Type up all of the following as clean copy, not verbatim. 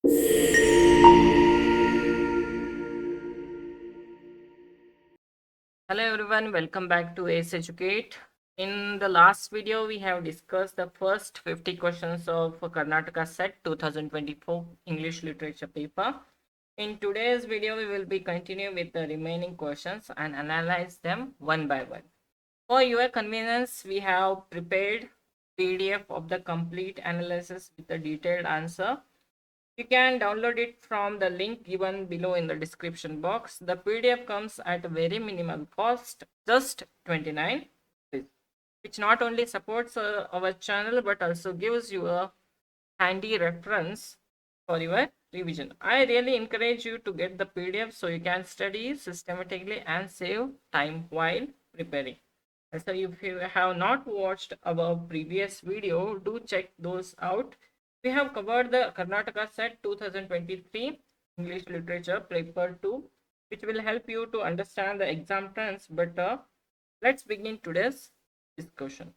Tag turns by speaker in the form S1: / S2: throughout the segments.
S1: Hello everyone, welcome back to Ace-Educate. In the last video, we have discussed the first 50 questions of Karnataka Set 2024 English Literature paper. In today's video, we will be continuing with the remaining questions and analyze them one by one. For your convenience, we have prepared PDF of the complete analysis with the detailed answer. You can download it from the link given below in the description box. The PDF comes at a very minimal cost, just 29 rupees, which not only supports our channel but also gives you a handy reference for your revision. I really encourage you to get the PDF so you can study systematically and save time while preparing. So if you have not watched our previous video, do check those out. We have covered the Karnataka Set 2023 English Literature Paper 2, which will help you to understand the exam trends better. Let's begin today's discussion.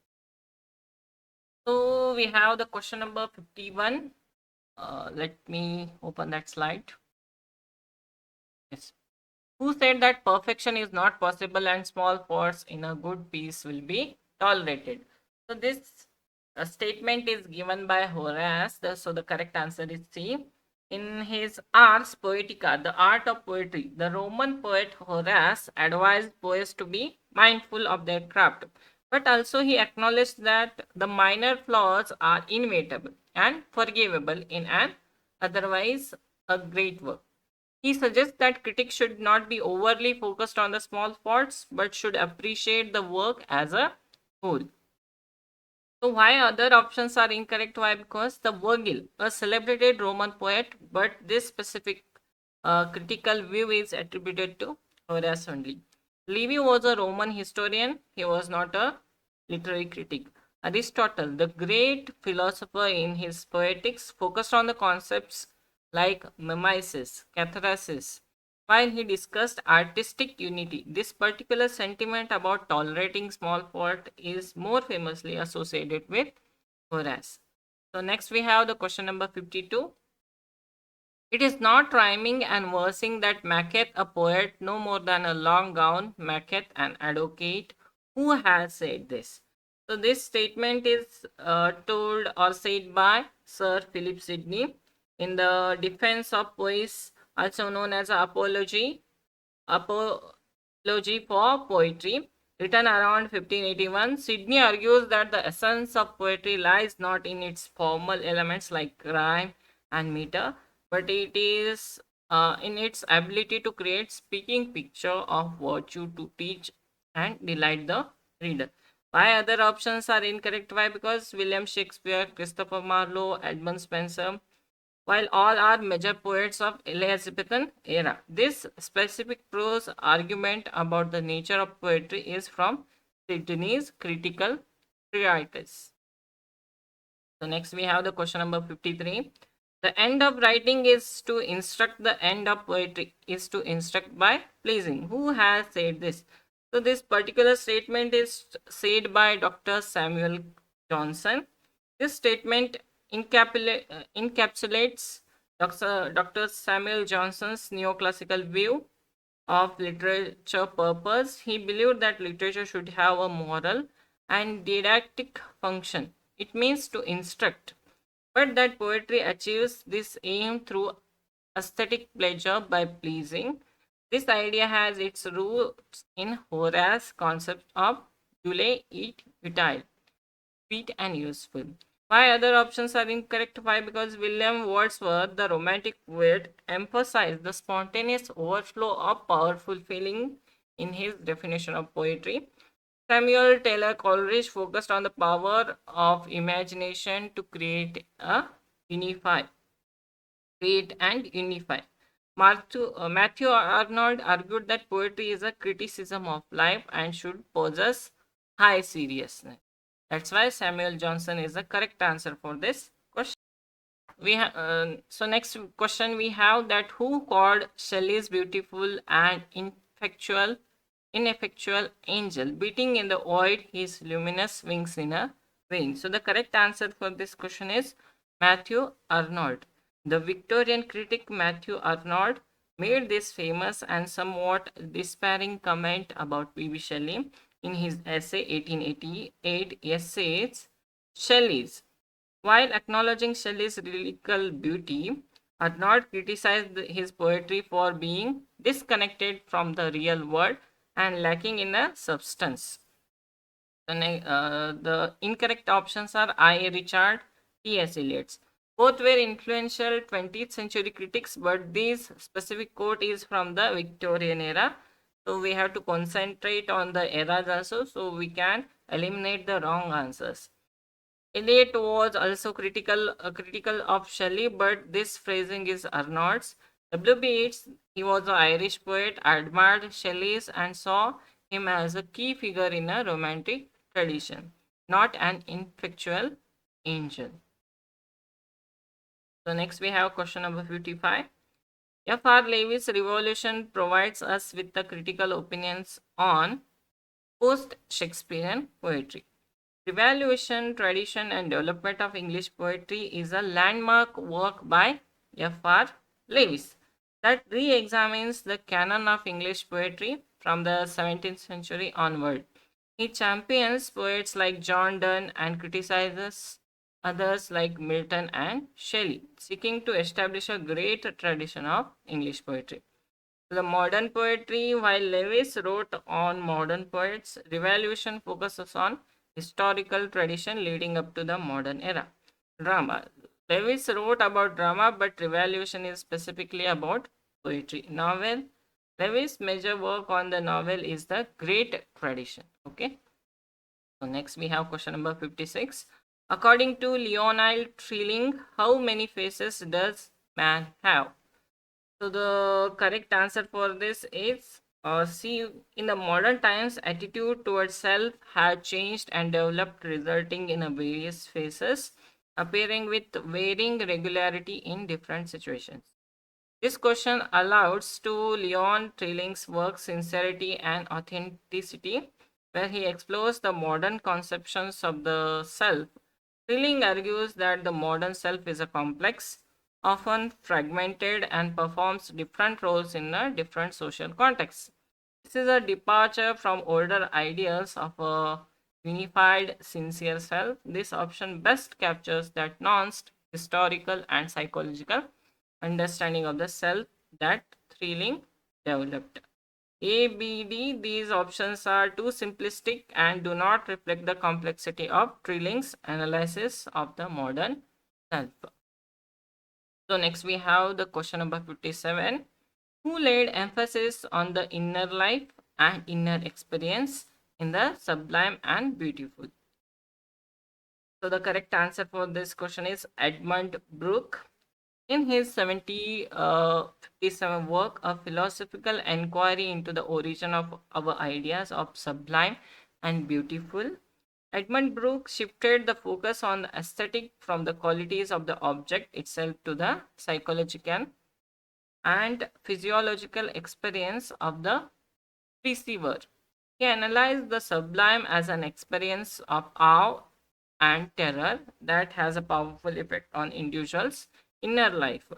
S1: So we have the question number 51. Let me open that slide. Yes. Who said that perfection is not possible and small faults in a good piece will be tolerated? So this statement is given by Horace. So the correct answer is C. In his Ars Poetica, the art of poetry, the Roman poet Horace advised poets to be mindful of their craft. But also he acknowledged that the minor flaws are inevitable and forgivable in an otherwise a great work. He suggests that critics should not be overly focused on the small faults but should appreciate the work as a whole. So why other options are incorrect? Why? Because the Virgil, a celebrated Roman poet, but this specific critical view is attributed to Horace only. Livy was a Roman historian. He was not a literary critic. Aristotle, the great philosopher, in his Poetics, focused on the concepts like mimesis, catharsis, while he discussed artistic unity. This particular sentiment about tolerating small fault is more famously associated with Horace. So next we have the question number 52. It is not rhyming and versing that maketh a poet no more than a long gown maketh an advocate. Who has said this? So this statement is told or said by Sir Philip Sidney in the Defense of Poets, also known as Apology for Poetry, written around 1581. Sidney argues that the essence of poetry lies not in its formal elements like rhyme and meter, but it is in its ability to create speaking picture of virtue to teach and delight the reader. Why other options are incorrect? Why? Because William Shakespeare, Christopher Marlowe, Edmund Spenser, while all are major poets of Elizabethan era. This specific prose argument about the nature of poetry is from Sidney's critical treatise. So next we have the question number 53. The end of writing is to instruct. The end of poetry is to instruct by pleasing. Who has said this? So this particular statement is said by Dr. Samuel Johnson. This statement encapsulates Dr. Samuel Johnson's neoclassical view of literature purpose. He believed that literature should have a moral and didactic function. It means to instruct, but that poetry achieves this aim through aesthetic pleasure by pleasing. This idea has its roots in Horace's concept of Dule et utile, sweet and useful. Why other options are incorrect? Why? Because William Wordsworth, the romantic poet, emphasized the spontaneous overflow of powerful feeling in his definition of poetry. Samuel Taylor Coleridge focused on the power of imagination to create and unify. Matthew Arnold argued that poetry is a criticism of life and should possess high seriousness. That's why Samuel Johnson is the correct answer for this question. So next question we have that who called Shelley's beautiful and ineffectual angel, beating in the void his luminous wings in a vain. So the correct answer for this question is Matthew Arnold. The Victorian critic Matthew Arnold made this famous and somewhat despairing comment about P.B. Shelley in his essay 1888 Essays, Shelley's. While acknowledging Shelley's lyrical beauty, Arnold criticized his poetry for being disconnected from the real world and lacking in a substance. The incorrect options are I. Richard, T.S. Eliot's. Both were influential 20th century critics, but this specific quote is from the Victorian era. So we have to concentrate on the eras also, so we can eliminate the wrong answers. Eliot was also critical of Shelley, but this phrasing is Arnold's. W.B. Yeats, he was an Irish poet, admired Shelley's and saw him as a key figure in a romantic tradition, not an ineffectual angel. So next we have question number 55. F.R. Leavis' Revolution provides us with the critical opinions on post-Shakespearean poetry. Revaluation, Tradition and Development of English Poetry is a landmark work by F.R. Leavis that re-examines the canon of English poetry from the 17th century onward. He champions poets like John Donne and criticizes others like Milton and Shelley, seeking to establish a great tradition of English poetry. The modern poetry, while Lewis wrote on modern poets, Revaluation focuses on historical tradition leading up to the modern era. Drama. Lewis wrote about drama, but Revaluation is specifically about poetry. Novel. Lewis' major work on the novel is the Great Tradition. Okay. So next we have question number 56. According to Leonil Trilling, how many faces does man have? So the correct answer for this is C. In the modern times, attitude towards self had changed and developed, resulting in a various phases appearing with varying regularity in different situations. This question alludes to Leon Trilling's work Sincerity and Authenticity, where he explores the modern conceptions of the self. Trilling argues that the modern self is a complex, often fragmented, and performs different roles in a different social context. This is a departure from older ideas of a unified, sincere self. This option best captures that nuanced historical and psychological understanding of the self that Trilling developed. A, B, D, these options are too simplistic and do not reflect the complexity of Trilling's analysis of the modern self. So next we have the question number 57. Who laid emphasis on the inner life and inner experience in the sublime and beautiful? So the correct answer for this question is Edmund Burke. In his 57 work, A Philosophical Enquiry into the Origin of Our Ideas of Sublime and Beautiful, Edmund Burke shifted the focus on the aesthetic from the qualities of the object itself to the psychological and physiological experience of the receiver. He analyzed the sublime as an experience of awe and terror that has a powerful effect on individuals' inner life.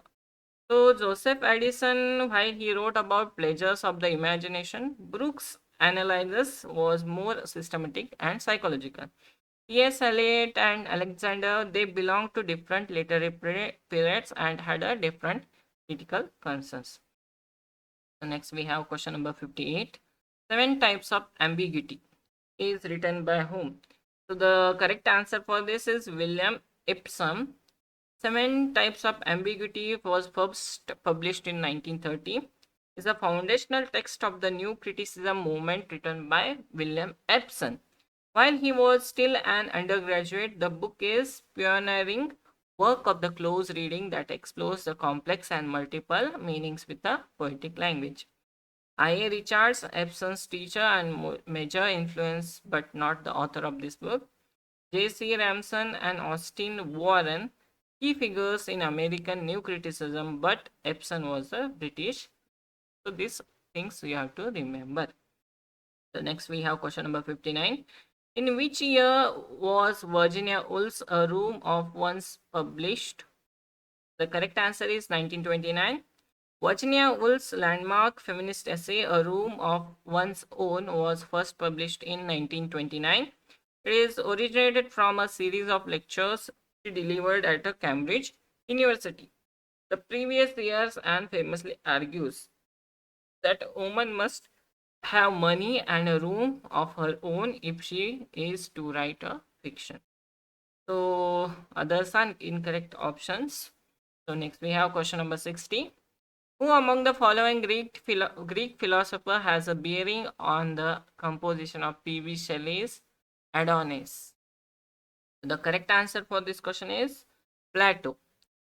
S1: So Joseph Addison, while he wrote about pleasures of the imagination, Brooks' analysis was more systematic and psychological. T.S. Eliot and Alexander, they belonged to different literary periods and had a different critical concerns. So next we have question number 58. 7 types of ambiguity is written by whom? So the correct answer for this is William Epsom. 7 types of ambiguity was first published in 1930. Is a foundational text of the new criticism movement written by William Epsom. While he was still an undergraduate, the book is pioneering work of the close reading that explores the complex and multiple meanings with a poetic language. I.A. Richards, Epsom's teacher and major influence, but not the author of this book. J.C. Ramson and Austin Warren, key figures in American New Criticism, but Epsom was a British. So these things you have to remember. So next we have question number 59. In which year was Virginia Woolf's A Room of Once published? The correct answer is 1929. Virginia Woolf's landmark feminist essay, A Room of One's Own, was first published in 1929. It is originated from a series of lectures she delivered at a Cambridge University the previous years and famously argues that a woman must have money and a room of her own if she is to write a fiction. So others are incorrect options. So next we have question number 60. Who among the following Greek philosopher has a bearing on the composition of P.B. Shelley's Adonis? The correct answer for this question is Plato.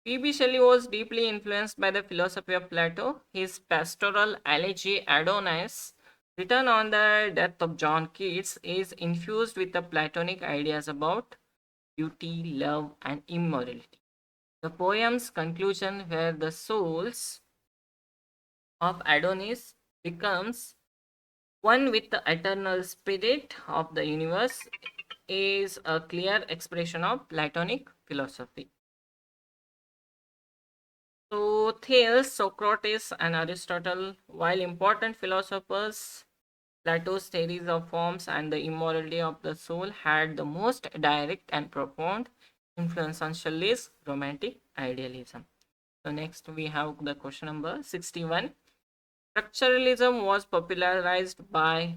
S1: P.B. Shelley was deeply influenced by the philosophy of Plato. His pastoral elegy Adonis, written on the death of John Keats, is infused with the Platonic ideas about beauty, love, and immorality. The poem's conclusion, where the souls of Adonis becomes one with the eternal spirit of the universe, is a clear expression of Platonic philosophy. So, Thales, Socrates, and Aristotle, while important philosophers, Plato's theories of forms and the immorality of the soul had the most direct and profound influence on Shelley's romantic idealism. So, next we have the question number 61. Structuralism was popularized by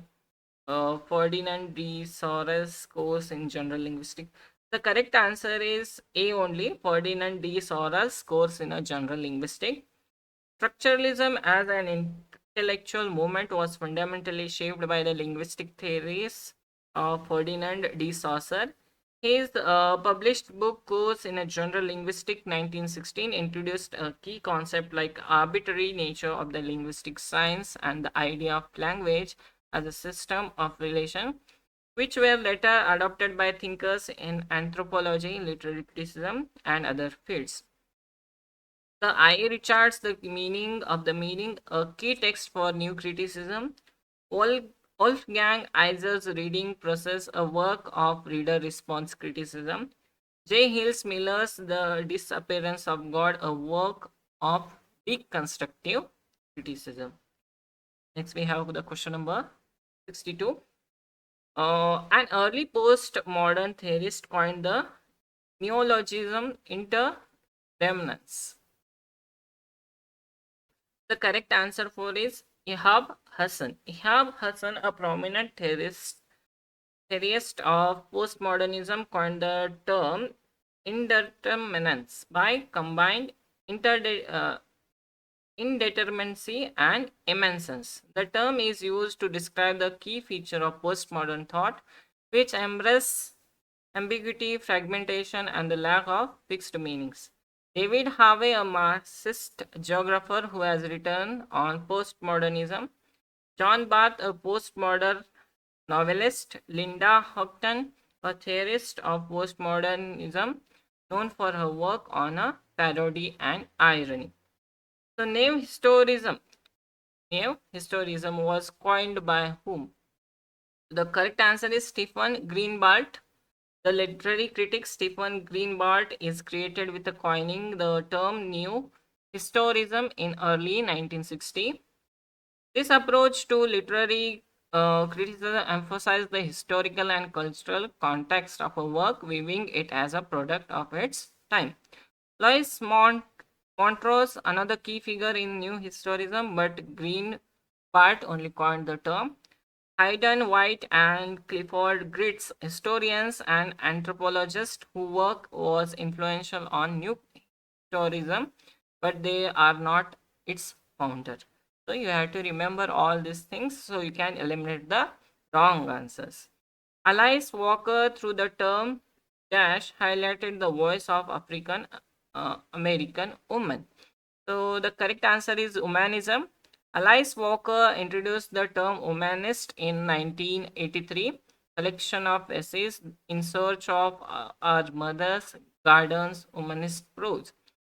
S1: Ferdinand de Saussure course in general linguistics. The correct answer is A only, Ferdinand de Saussure course in a general linguistics. Structuralism as an intellectual movement was fundamentally shaped by the linguistic theories of Ferdinand de Saussure. His published book Course in a General Linguistic 1916 introduced a key concept like arbitrary nature of the linguistic science and the idea of language as a system of relation, which were later adopted by thinkers in anthropology, literary criticism, and other fields. The I recharts the meaning of the meaning, a key text for new criticism. Wolfgang Iser's reading process, a work of reader response criticism. J. Hills Miller's The Disappearance of God, a work of deconstructive criticism. Next, we have the question number 62. An early post-modern theorist coined the neologism interregnance. The correct answer for is Ihab Hassan. Ihab Hassan, a prominent theorist of postmodernism, coined the term indeterminance by combined indeterminacy and immanence. The term is used to describe the key feature of postmodern thought, which embraces ambiguity, fragmentation, and the lack of fixed meanings. David Harvey, a Marxist geographer who has written on postmodernism. John Barth, a postmodern novelist. Linda Houghton, a theorist of postmodernism, known for her work on a parody and irony. So, name historism was coined by whom? The correct answer is Stephen Greenblatt. The literary critic Stephen Greenblatt is credited with coining the term new historism in early 1960. This approach to literary criticism emphasized the historical and cultural context of a work, viewing it as a product of its time. Louis Montrose, another key figure in new historism, but Greenblatt only coined the term. Hayden White and Clifford Geertz, historians and anthropologists whose work was influential on new historism, but they are not its founder. So you have to remember all these things so you can eliminate the wrong answers. Alice Walker, through the term dash, highlighted the voice of African American women. So the correct answer is humanism. Alice Walker introduced the term humanist in 1983, collection of essays in search of our mother's gardens humanist prose.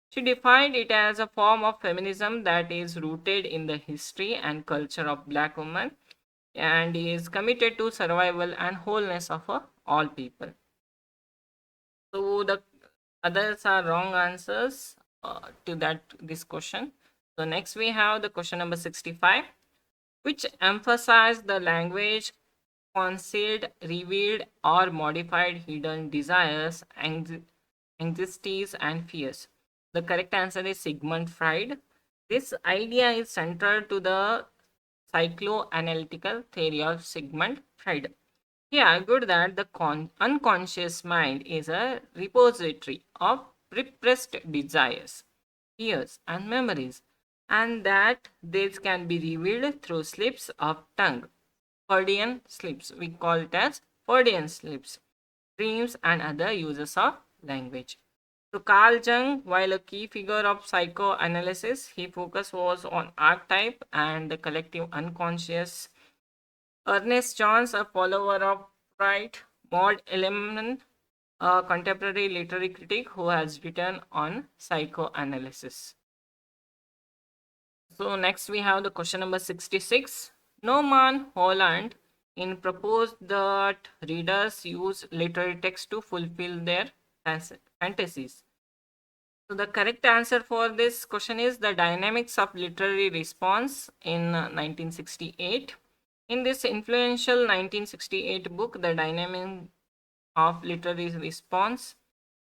S1: She defined it as a form of feminism that is rooted in the history and culture of black women and is committed to survival and wholeness of all people. So the others are wrong answers. to this question. So next we have the question number 65, which emphasize the language concealed, revealed, or modified hidden desires, anxieties, and fears. The correct answer is Sigmund Freud. This idea is central to the psychoanalytical theory of Sigmund Freud. He argued that the unconscious mind is a repository of repressed desires, fears, and memories, and that these can be revealed through slips of tongue. Freudian slips, we call it as Freudian slips, dreams, and other uses of language. So Carl Jung, while a key figure of psychoanalysis, his focus was on archetype and the collective unconscious. Ernest Jones, a follower of Freud, Maud Ehrman, a contemporary literary critic who has written on psychoanalysis. So next we have the question number 66. Norman Holland in proposed that readers use literary text to fulfill their fantasies. So the correct answer for this question is the dynamics of literary response in 1968. In this influential 1968 book, The Dynamic of Literary Response,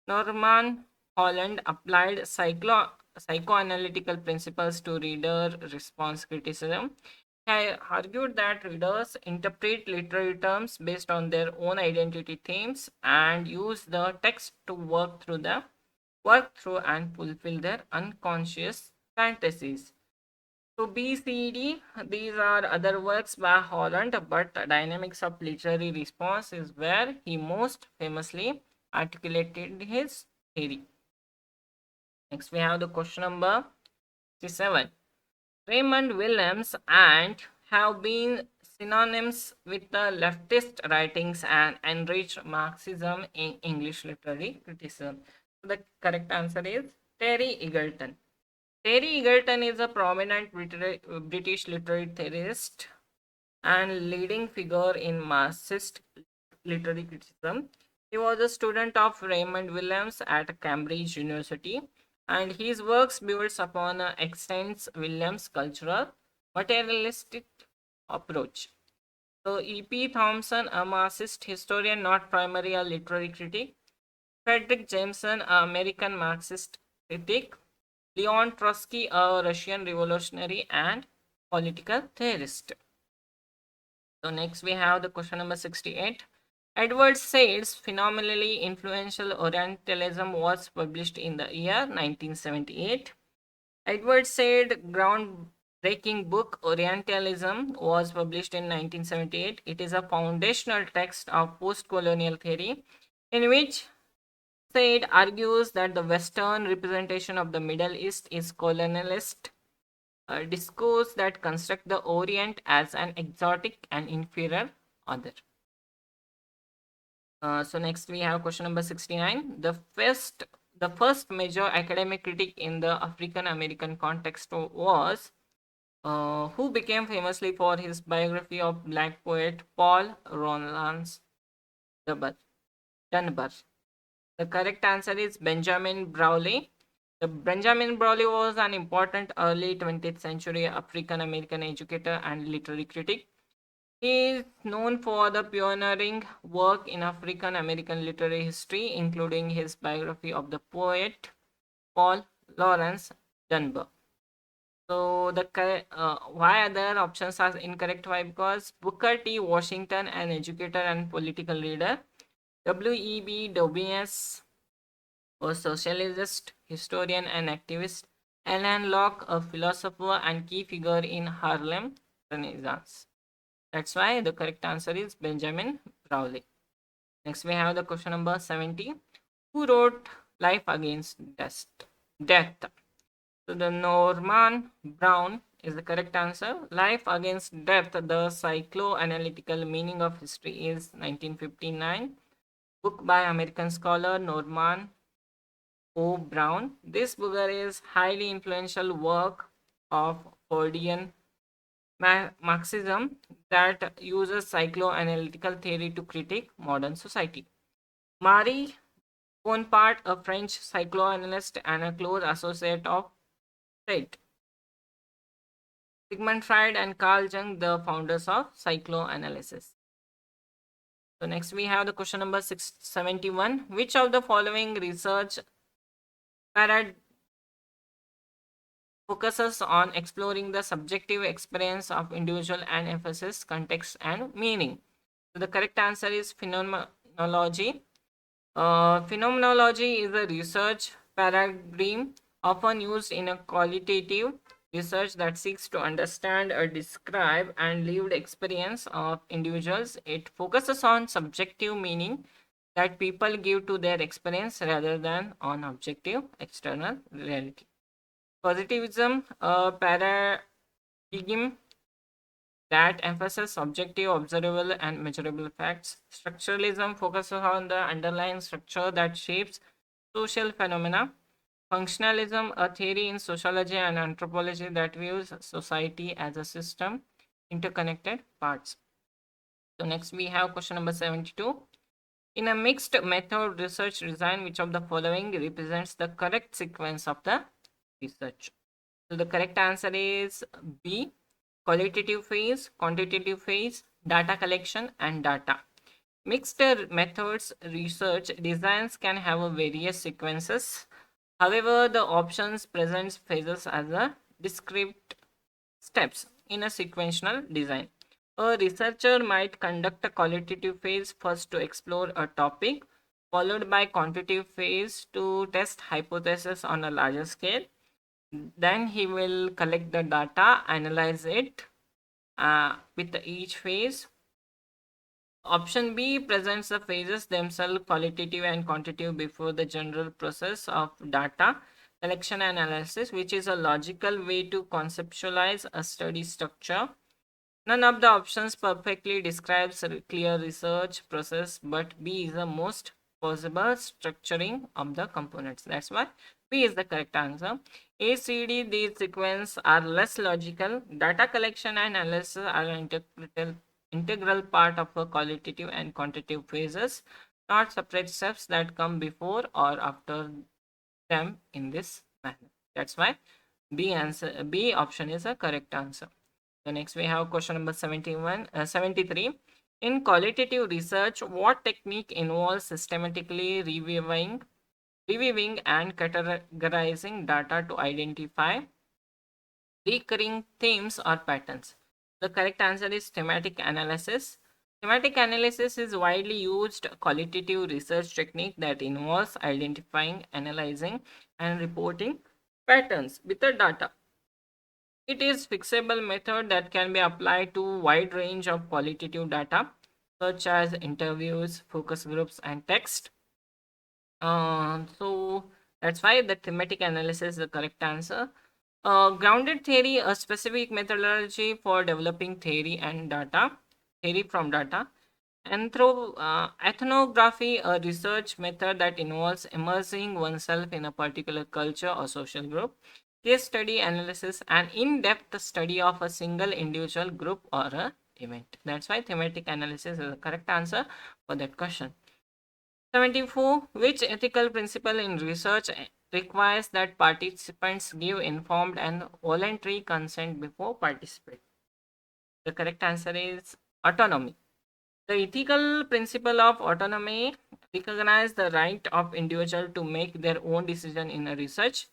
S1: Norman Holland applied psychoanalytical principles to reader response criticism. He argued that readers interpret literary terms based on their own identity themes and use the text to work through and fulfill their unconscious fantasies. So BCD, these are other works by Holland, but Dynamics of Literary Response is where he most famously articulated his theory. Next we have the question number 67. Raymond Williams and have been synonyms with the leftist writings and enriched Marxism in English literary criticism. So the correct answer is Terry Eagleton. Terry Eagleton is a prominent British literary theorist and leading figure in Marxist literary criticism. He was a student of Raymond Williams at Cambridge University, and his works builds upon extends Williams' cultural materialistic approach. So E.P. Thompson, a Marxist historian, not primarily a literary critic. Frederick Jameson, an American Marxist critic. Leon Trotsky, a Russian revolutionary and political theorist. So next we have the question number 68. Edward Said's phenomenally influential Orientalism was published in the year 1978. Edward Said groundbreaking book Orientalism was published in 1978. It is a foundational text of post-colonial theory in which Said argues that the Western representation of the Middle East is colonialist, a discourse that constructs the Orient as an exotic and inferior other. So next we have question number 69. The first major academic critic in the African American context was who became famously for his biography of black poet Paul Rollins Dunbar. The correct answer is Benjamin Brawley. Benjamin Brawley was an important early 20th century African American educator and literary critic. He is known for the pioneering work in African American literary history, including his biography of the poet Paul Laurence Dunbar. So why other options are incorrect? Why? Because Booker T. Washington, an educator and political leader. W.E.B. Du Bois, a sociologist, historian, and activist. Alain Locke, a philosopher and key figure in Harlem Renaissance. That's why the correct answer is Benjamin Brawley. Next, we have the question number 70. Who wrote Life Against Death? So the Norman Brown is the correct answer. Life Against Death, the psychoanalytical meaning of history is 1959. Book by American scholar Norman O. Brown. This book is highly influential work of Freudian Marxism that uses psychoanalytical theory to critique modern society. Marie Bonaparte, a French psychoanalyst and a close associate of Freud. Sigmund Freud and Carl Jung, the founders of psychoanalysis. So next we have the question number 671. Which of the following research paradigm focuses on exploring the subjective experience of individual and emphasis context and meaning? So the correct answer is phenomenology. Phenomenology is a research paradigm often used in a qualitative research that seeks to understand or describe and lived experience of individuals. It focuses on subjective meaning that people give to their experience rather than on objective external reality. Positivism, a paradigm that emphasizes objective, observable, and measurable facts. Structuralism focuses on the underlying structure that shapes social phenomena. Functionalism, a theory in sociology and anthropology that views society as a system, interconnected parts. So next we have question number 72. In a mixed method research design, which of the following represents the correct sequence of the research? So the correct answer is B. Qualitative phase, quantitative phase, data collection, and data. Mixed methods research designs can have a various sequences. However, the options presents phases as a discrete steps in a sequential design. A researcher might conduct a qualitative phase first to explore a topic, followed by quantitative phase to test hypotheses on a larger scale. Then he will collect the data, analyze it with each phase. Option B presents the phases themselves, qualitative and quantitative, before the general process of data collection and analysis, which is a logical way to conceptualize a study structure. None of the options perfectly describes a clear research process, but B is the most possible structuring of the components. That's why B is the correct answer. A, C, D, these sequence are less logical. Data collection and analysis are an integral part of a qualitative and quantitative phases, not separate steps that come before or after them in this manner. That's why B option is a correct answer. So next we have question number 73. In qualitative research, what technique involves systematically reviewing and categorizing data to identify recurring themes or patterns? The correct answer is thematic analysis. Thematic analysis is widely used qualitative research technique that involves identifying, analyzing, and reporting patterns with the data. It is fixable method that can be applied to wide range of qualitative data such as interviews, focus groups, and text. So that's why the thematic analysis is the correct answer. Grounded theory, a specific methodology for developing theory from data. Ethnography, a research method that involves immersing oneself in a particular culture or social group. Case study analysis, an in-depth study of a single individual group or a event. That's why thematic analysis is the correct answer for that question. 74. Which ethical principle in research requires that participants give informed and voluntary consent before participating? The correct answer is autonomy. The ethical principle of autonomy recognizes the right of individual to make their own decision in a research.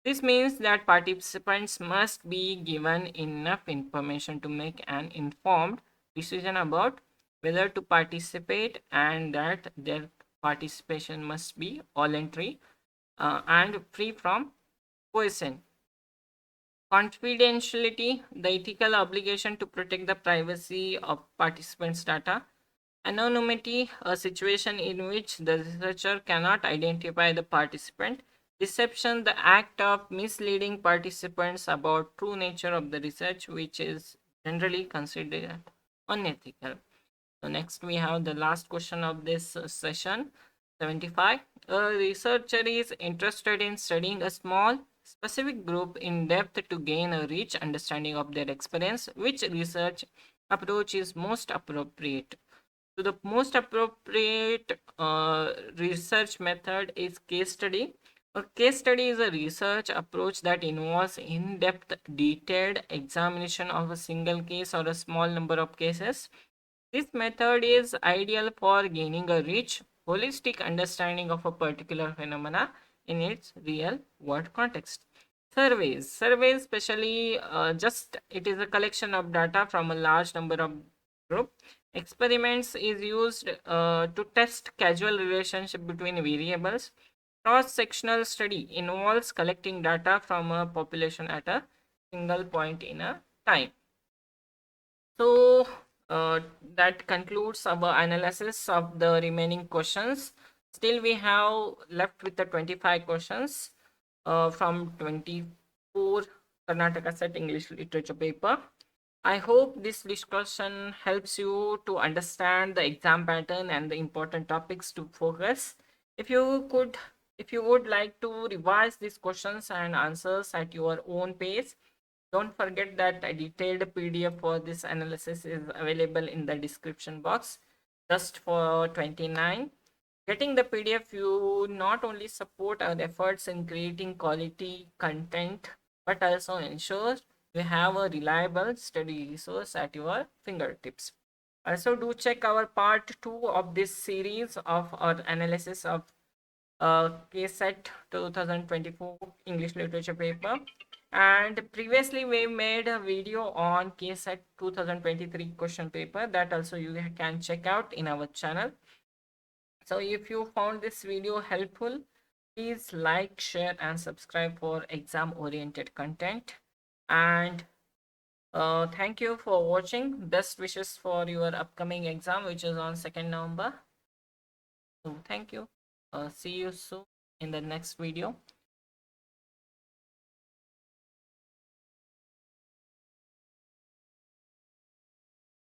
S1: This means that participants must be given enough information to make an informed decision about whether to participate, and that their participation must be voluntary and free from coercion. Confidentiality, the ethical obligation to protect the privacy of participants' data. Anonymity, a situation in which the researcher cannot identify the participant. Deception, the act of misleading participants about true nature of the research, which is generally considered unethical. So next we have the last question of this session, 75. A researcher is interested in studying a small specific group in depth to gain a rich understanding of their experience. Which research approach is most appropriate? So the most appropriate research method is case study. A case study is a research approach that involves in-depth, detailed examination of a single case or a small number of cases. This method is ideal for gaining a rich, holistic understanding of a particular phenomena in its real world context. Surveys especially just it is a collection of data from a large number of group. Experiments is used to test causal relationship between variables. Cross-sectional study involves collecting data from a population at a single point in a time. So that concludes our analysis of the remaining questions. Still, we have left with the 25 questions from 24 Karnataka State English Literature paper. I hope this discussion helps you to understand the exam pattern and the important topics to focus. If you could, if you would like to revise these questions and answers at your own pace, don't forget that a detailed PDF for this analysis is available in the description box just for 29. Getting the PDF, you not only support our efforts in creating quality content, but also ensures you have a reliable study resource at your fingertips. Also, do check our part 2 of this series of our analysis of KSET 2024 English Literature paper. And previously we made a video on KSET 2023 question paper that also you can check out in our channel. So if you found this video helpful, please like, share and subscribe for exam oriented content. And thank you for watching. Best wishes for your upcoming exam, which is on 2nd November. So thank you. See you soon in the next video.